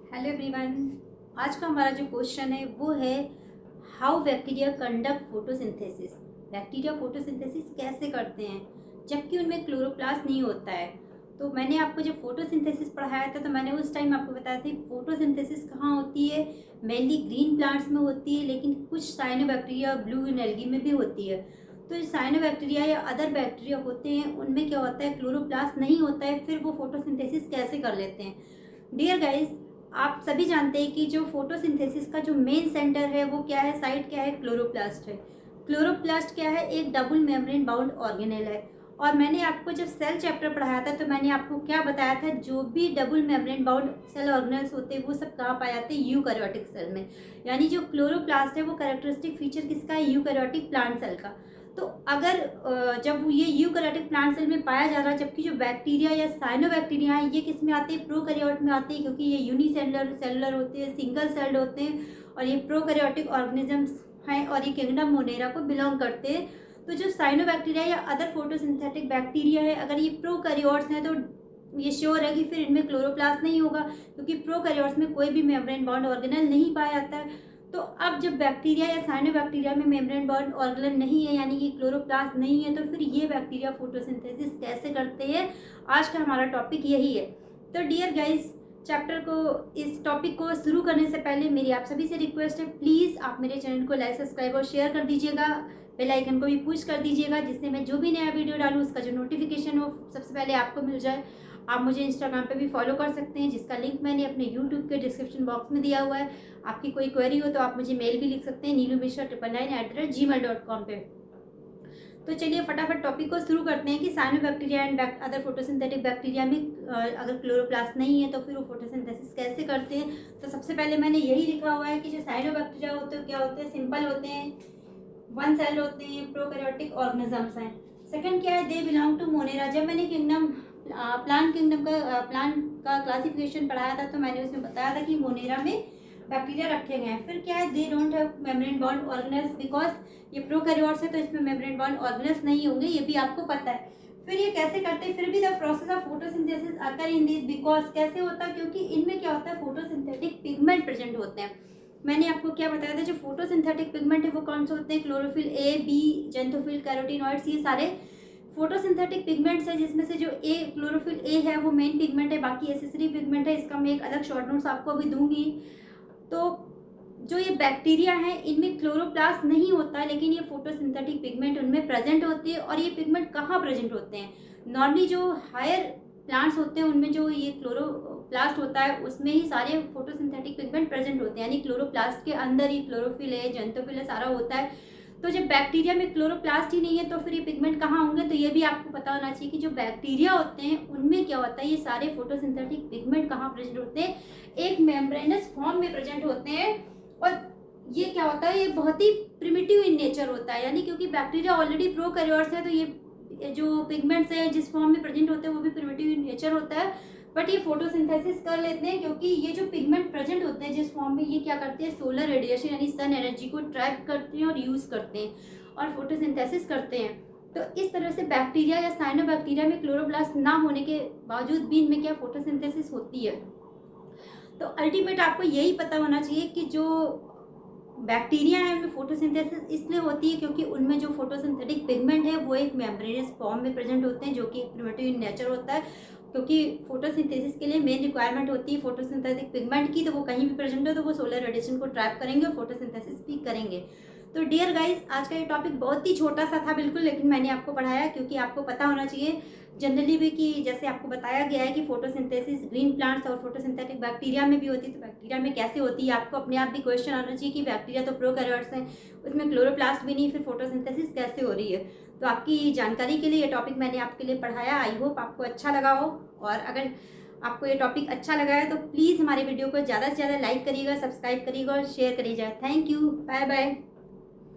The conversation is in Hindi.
Hello everyone. आज का हमारा जो क्वेश्चन है वो है how bacteria conduct photosynthesis. Bacteria photosynthesis कैसे करते हैं जबकि उनमें क्लोरोप्लास्ट नहीं होता है। तो मैंने आपको जब फोटोसिंथेसिस पढ़ाया था तो मैंने उस टाइम आपको बताया था फोटोसिंथेसिस कहाँ होती है। मेनली ग्रीन प्लांट्स में होती है, लेकिन कुछ साइनोबैक्टीरिया ब्लू इन एल्गी में भी होती है। तो जो साइनोबैक्टीरिया या अदर बैक्टीरिया होते हैं उनमें क्या होता है, क्लोरोप्लास्ट नहीं होता है, फिर वो फोटोसिंथेसिस कैसे कर लेते हैं। डियर गाइज, आप सभी जानते हैं कि जो फोटोसिंथेसिस का जो मेन सेंटर है वो क्या है, साइट क्या है, क्लोरोप्लास्ट है। क्लोरोप्लास्ट क्या है, एक डबल मेम्ब्रेन बाउंड ऑर्गेनेल है। और मैंने आपको जब सेल चैप्टर पढ़ाया था तो मैंने आपको क्या बताया था, जो भी double membrane bound cell organelles होते हैं वो सब कहाँ पाए जाते हैं, यूकैरियोटिक सेल में। यानी जो क्लोरोप्लास्ट है वो कैरेक्टरिस्टिक फीचर किसका है, यूकैरियोटिक प्लांट सेल का। तो अगर जब ये यूकैरियोटिक प्लांट सेल में पाया जा रहा है, जबकि जो बैक्टीरिया या साइनोबैक्टीरिया है ये किस में आते हैं, प्रोकैरियोट में आते हैं, क्योंकि ये यूनिसेलुलर होते हैं, सिंगल सेल्ड होते हैं और ये प्रोकैरियोटिक ऑर्गेनिजम्स हैं और ये किंगडम मोनेरा को बिलोंग करते हैं। तो जो साइनोबैक्टीरिया या अदर फोटोसिंथेटिक बैक्टीरिया है, अगर ये प्रोकैरियोट्स हैं तो ये श्योर है कि फिर इनमें क्लोरोप्लास्ट नहीं होगा, क्योंकि प्रोकैरियोट्स में कोई भी मेम्ब्रेन बाउंड ऑर्गेनेल नहीं पाया जाता है। तो अब जब बैक्टीरिया या साइनोबैक्टीरिया में मेम्ब्रेन बाउंड ऑर्गेनेल नहीं है, यानी कि क्लोरोप्लास्ट नहीं है, तो फिर ये बैक्टीरिया फोटोसिंथेसिस कैसे करते हैं, आज का हमारा टॉपिक यही है। तो डियर गाइस, चैप्टर को, इस टॉपिक को शुरू करने से पहले मेरी आप सभी से रिक्वेस्ट है, प्लीज़ आप मेरे चैनल को लाइक, सब्सक्राइब और शेयर कर दीजिएगा। बेल आइकन को भी पुश कर दीजिएगा, जिससे मैं जो भी नया वीडियो डालूँ उसका जो नोटिफिकेशन हो सबसे पहले आपको मिल जाए। आप मुझे इंस्टाग्राम पे भी फॉलो कर सकते हैं, जिसका लिंक मैंने अपने यूट्यूब के डिस्क्रिप्शन बॉक्स में दिया हुआ है। आपकी कोई क्वेरी हो तो आप मुझे मेल भी लिख सकते हैं neelumishra999@gmail.com पे। तो चलिए फटाफट टॉपिक को शुरू करते हैं कि cyanobacteria and other photosynthetic bacteria में अगर क्लोरोप्लास्ट नहीं है तो फिर वो फोटोसिंथेसिस कैसे करते हैं। तो सबसे पहले मैंने यही लिखा हुआ है कि जो साइनोबैक्टीरिया होते हैं क्या होते हैं, सिंपल होते हैं, वन सेल होते हैं, प्रोकैरियोटिक ऑर्गेनिजम्स हैं। सेकंड क्या है, दे बिलोंग टू मोनेरा। जब मैंने प्लांट किंगडम का क्लासिफिकेशन पढ़ाया था तो मैंने उसमें बताया था कि मोनेरा में बैक्टीरिया रखे गए हैं। फिर क्या है, they don't have membrane bound organelles, because ये प्रोकैरियोट्स है तो इसमें मेम्ब्रेन बाउंड ऑर्गेनेल्स नहीं होंगे, ये भी आपको पता है। फिर ये कैसे करते हैं, फिर भी the process of photosynthesis occur in this, because कैसे होता है, क्योंकि इनमें क्या होता है, फोटोसिंथेटिक पिगमेंट प्रेजेंट होते हैं। मैंने आपको क्या बताया था, जो फोटोसिंथेटिक पिगमेंट है वो कौन से होते हैं, chlorophyll A, B, xanthophyll, carotenoids, ये सारे फोटोसिंथेटिक पिगमेंट्स है, जिसमें से जो ए क्लोरोफिल ए है वो मेन पिगमेंट है, बाकी एसेसरी पिगमेंट है। इसका मैं एक अलग शॉर्ट नोट्स आपको अभी दूंगी। तो जो ये बैक्टीरिया है इनमें क्लोरोप्लास्ट नहीं होता है, लेकिन ये फोटोसिंथेटिक पिगमेंट उनमें प्रेजेंट होती है। और ये पिगमेंट कहाँ प्रेजेंट होते हैं, नॉर्मली जो हायर प्लांट्स होते हैं उनमें जो ये क्लोरोप्लास्ट होता है उसमें ही सारे फोटोसिंथेटिक पिगमेंट प्रेजेंट होते हैं, यानी क्लोरोप्लास्ट के अंदर ही क्लोरोफिल है, जेंथोफिल है, सारा होता है। तो जब बैक्टीरिया में क्लोरोप्लास्ट ही नहीं है तो फिर ये पिगमेंट कहाँ होंगे, तो ये भी आपको पता होना चाहिए कि जो बैक्टीरिया होते हैं उनमें क्या होता है, ये सारे फोटोसिंथेटिक पिगमेंट कहाँ प्रेजेंट होते हैं, एक मेम्ब्रेनस फॉर्म में प्रेजेंट होते हैं। और ये क्या होता है, ये बहुत ही प्रिमिटिव इन नेचर होता है, यानी क्योंकि बैक्टीरिया ऑलरेडी प्रोकैरियोट्स है तो ये जो पिगमेंट्स है जिस फॉर्म में प्रेजेंट होते हैं वो भी प्रिमिटिव इन नेचर होता है। बट ये फोटोसिंथेसिस कर लेते हैं, क्योंकि ये जो पिगमेंट प्रेजेंट होते हैं जिस फॉर्म में, ये क्या करते हैं, सोलर रेडिएशन यानी सन एनर्जी को ट्रैप करते हैं और यूज़ करते हैं और फोटोसिंथेसिस करते हैं। तो इस तरह से बैक्टीरिया या साइनोबैक्टीरिया में क्लोरोप्लास्ट ना होने के बावजूद भी इनमें क्या फोटोसिंथेसिस होती है। तो अल्टीमेट आपको यही पता होना चाहिए कि जो बैक्टीरिया है उनमें फोटोसिंथेसिस इसलिए होती है क्योंकि उनमें जो फोटोसिंथेटिक पिगमेंट है वो एक मेम्ब्रेनस फॉर्म में प्रेजेंट होते हैं, जो कि एक प्रिमिटिव इन नेचर होता है। क्योंकि फोटोसिंथेसिस के लिए मेन रिक्वायरमेंट होती है फोटोसिंथेटिक पिगमेंट की, तो वो कहीं भी प्रेजेंट हो तो वो सोलर रेडिएशन को ट्रैप करेंगे और फोटोसिंथेसिस भी करेंगे। तो डियर गाइस, आज का ये टॉपिक बहुत ही छोटा सा था बिल्कुल, लेकिन मैंने आपको पढ़ाया क्योंकि आपको पता होना चाहिए जनरली भी कि जैसे आपको बताया गया है कि फोटोसिंथेसिस ग्रीन प्लांट्स और फोटोसिंथेटिक बैक्टीरिया में भी होती है, तो बैक्टीरिया में कैसे होती है आपको अपने आप भी क्वेश्चन आना चाहिए कि बैक्टीरिया तो प्रोकैरियोट्स हैं, उसमें क्लोरोप्लास्ट भी नहीं, फिर फोटोसिंथेसिस कैसे हो रही है। तो आपकी जानकारी के लिए ये टॉपिक मैंने आपके लिए पढ़ाया। आई होप आपको अच्छा लगा हो, और अगर आपको ये टॉपिक अच्छा लगा है तो प्लीज़ हमारे वीडियो को ज़्यादा से ज़्यादा लाइक करिएगा, सब्सक्राइब करिएगा और शेयर करिएगा। Thank you, bye bye.